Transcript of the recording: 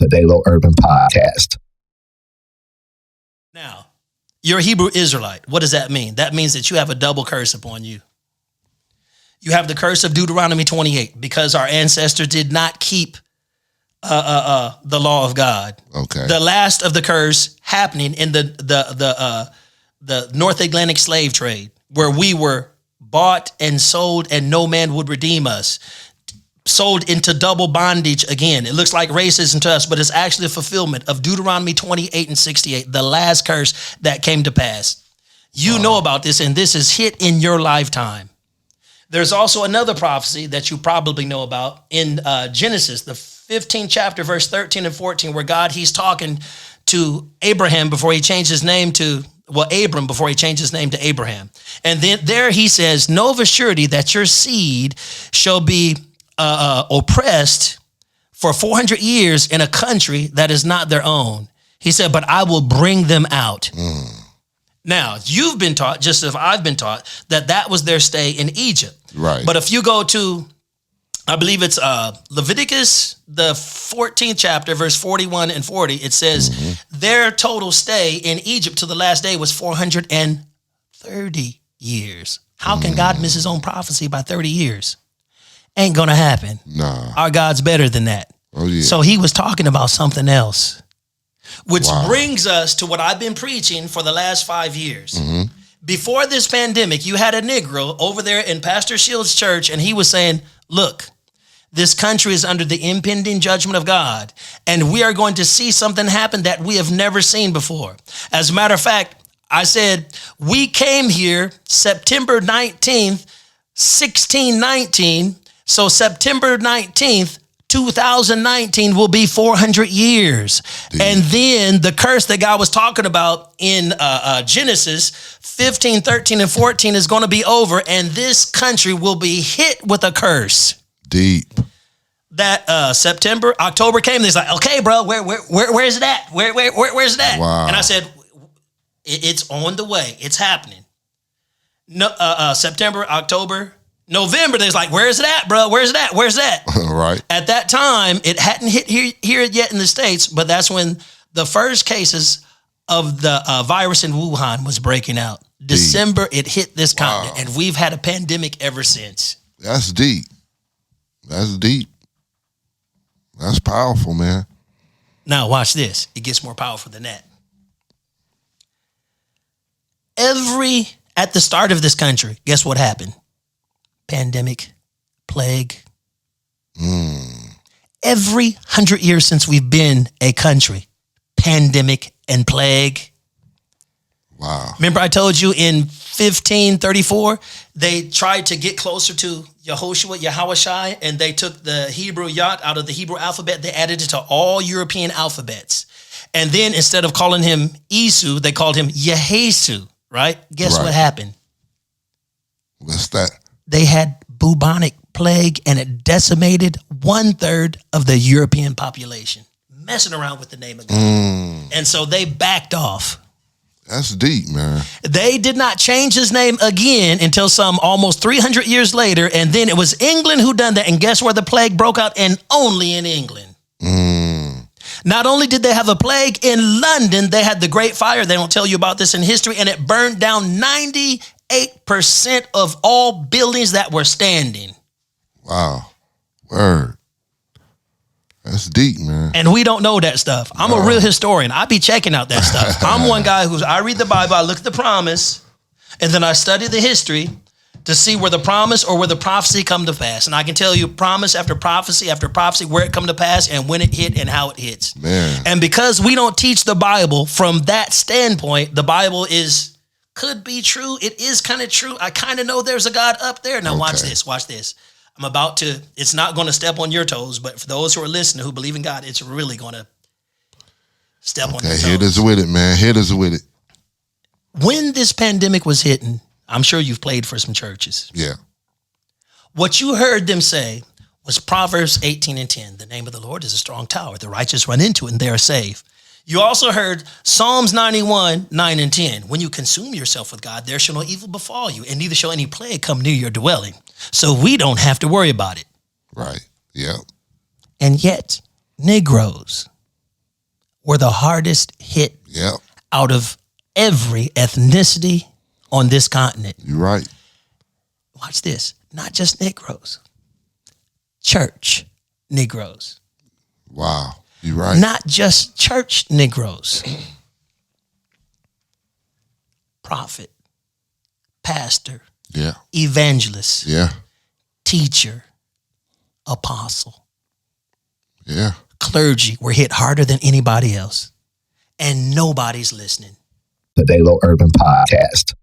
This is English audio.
the DALO Urban Podcast. Now, you're a Hebrew Israelite. What does that mean? That means that you have a double curse upon you. You have the curse of Deuteronomy 28 because our ancestors did not keep the law of God. Okay. The last of the curse happening in the North Atlantic slave trade, where we were bought and sold and no man would redeem us. Sold into double bondage again. It looks like racism to us, but it's actually a fulfillment of Deuteronomy 28 and 68, the last curse that came to pass. You know about this, and this is hit in your lifetime. There's also another prophecy that you probably know about in Genesis, the 15th chapter, verse 13 and 14, where he's talking to Abraham before he changed his name to, Abram before he changed his name to Abraham. And then there he says, know of a surety that your seed shall be oppressed for 400 years in a country that is not their own. He said, but I will bring them out. Now, you've been taught, just as I've been taught, that was their stay in Egypt. Right. But if you go to, I believe it's Leviticus, the 14th chapter, verse 41 and 40, it says their total stay in Egypt to the last day was 430 years. How can God miss his own prophecy by 30 years? Ain't gonna happen. Nah. Our God's better than that. Oh, yeah. So he was talking about something else, which brings us to what I've been preaching for the last 5 years. Before this pandemic, you had a Negro over there in Pastor Shields' church, and he was saying, look, this country is under the impending judgment of God, and we are going to see something happen that we have never seen before. As a matter of fact, I said, we came here September 19th, 1619. So September 19th, 2019 will be 400 years. And then the curse that God was talking about in Genesis 15, 13, and 14 is going to be over. And this country will be hit with a curse. Deep. That October came. He's like, okay, bro, where's it at? Where's it at? Wow. And I said, it's on the way. It's happening. No, September, October, November, there's like, where's it at, bro? Where's it at? Where's that? Right. At that time, it hadn't hit here yet in the States, but that's when the first cases of the virus in Wuhan was breaking out. December, it hit this continent, and we've had a pandemic ever since. That's deep. That's deep. That's powerful, man. Now, watch this. It gets more powerful than that. At the start of this country, guess what happened? Pandemic, plague. Every 100 years since we've been a country, pandemic and plague. Wow. Remember I told you in 1534, they tried to get closer to Yahushua, and they took the Hebrew Yot out of the Hebrew alphabet. They added it to all European alphabets. And then instead of calling him Isu, they called him Yehesu, right? Guess what happened? What's that? They had bubonic plague, and it decimated 1/3 of the European population, messing around with the name of God. And so they backed off. That's deep, man. They did not change his name again until some almost 300 years later, and then it was England who done that. And guess where the plague broke out? And only in England. Not only did they have a plague in London, they had the Great Fire. They don't tell you about this in history, and it burned down 98% of all buildings that were standing. Wow. Word. That's deep, man. And we don't know that stuff. I'm a real historian. I be checking out that stuff. I'm one guy I read the Bible, I look at the promise, and then I study the history to see where the promise or where the prophecy come to pass. And I can tell you promise after prophecy, where it come to pass and when it hit and how it hits. Man. And because we don't teach the Bible from that standpoint, the Bible could be true. It is kind of true. I kind of know there's a God up there. Now watch this. It's not going to step on your toes, but for those who are listening who believe in God, it's really going to step on your toes. Hit us with it, man. Hit us with it. When this pandemic was hitting, I'm sure you've played for some churches. Yeah. What you heard them say was Proverbs 18 and 10. The name of the Lord is a strong tower. The righteous run into it and they are safe. You also heard Psalms 91, 9 and 10. When you consume yourself with God, there shall no evil befall you, and neither shall any plague come near your dwelling. So we don't have to worry about it. Right. Yep. And yet, Negroes, were the hardest hit Yep. out of every ethnicity on this continent. You're right. Watch this. Not just Negroes. Church Negroes. Wow. You're right. Not just church Negroes. Prophet, pastor, Yeah. evangelist, Yeah. teacher, apostle, Yeah. clergy were hit harder than anybody else. And nobody's listening. The DALO Urban Podcast.